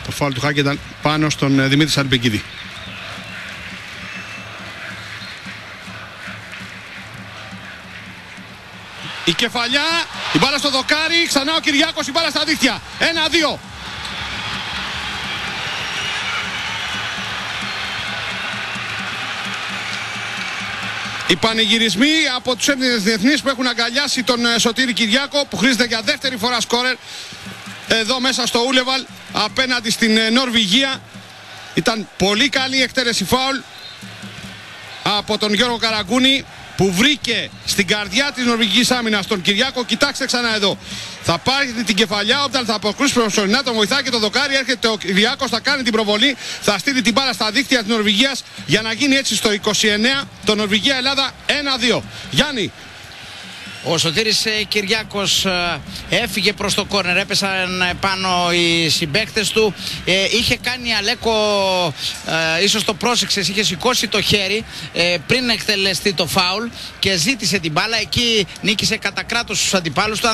Το φάουλ του Χάκη ήταν πάνω στον Δημήτρη Σαρμπικίδη. Η κεφαλιά, η μπάλα στο δοκάρι, ξανά ο Κυριάκος, η μπάλα στα δίχτυα. 1-2. Οι πανηγυρισμοί από τους Έλληνες διεθνείς που έχουν αγκαλιάσει τον Σωτήρη Κυριάκο, που χρήζεται για δεύτερη φορά σκόρερ εδώ μέσα στο Ούλεβαλ απέναντι στην Νορβηγία. Ήταν πολύ καλή εκτέλεση φάουλ από τον Γιώργο Καραγκούνη, που βρήκε στην καρδιά της νορβηγικής άμυνας τον Κυριάκο. Κοιτάξτε ξανά εδώ. Θα πάρει την κεφαλιά, όταν θα αποκρούσει προσωρινά, τον βοηθάει και το δοκάρι. Έρχεται ο Κυριάκος, θα κάνει την προβολή, θα στείλει την μπάλα στα δίχτυα της Νορβηγίας για να γίνει έτσι στο 29 το Νορβηγία-Ελλάδα 1-2. Γιάννη. Ο Σωτήρης Κυριάκος έφυγε προς το κόρνερ, έπεσαν πάνω οι συμπαίκτες του. Είχε κάνει Αλέκο, ίσως το πρόσεξες, είχε σηκώσει το χέρι πριν εκτελεστεί το φάουλ και ζήτησε την μπάλα. Εκεί νίκησε κατά κράτος στους αντιπάλους του.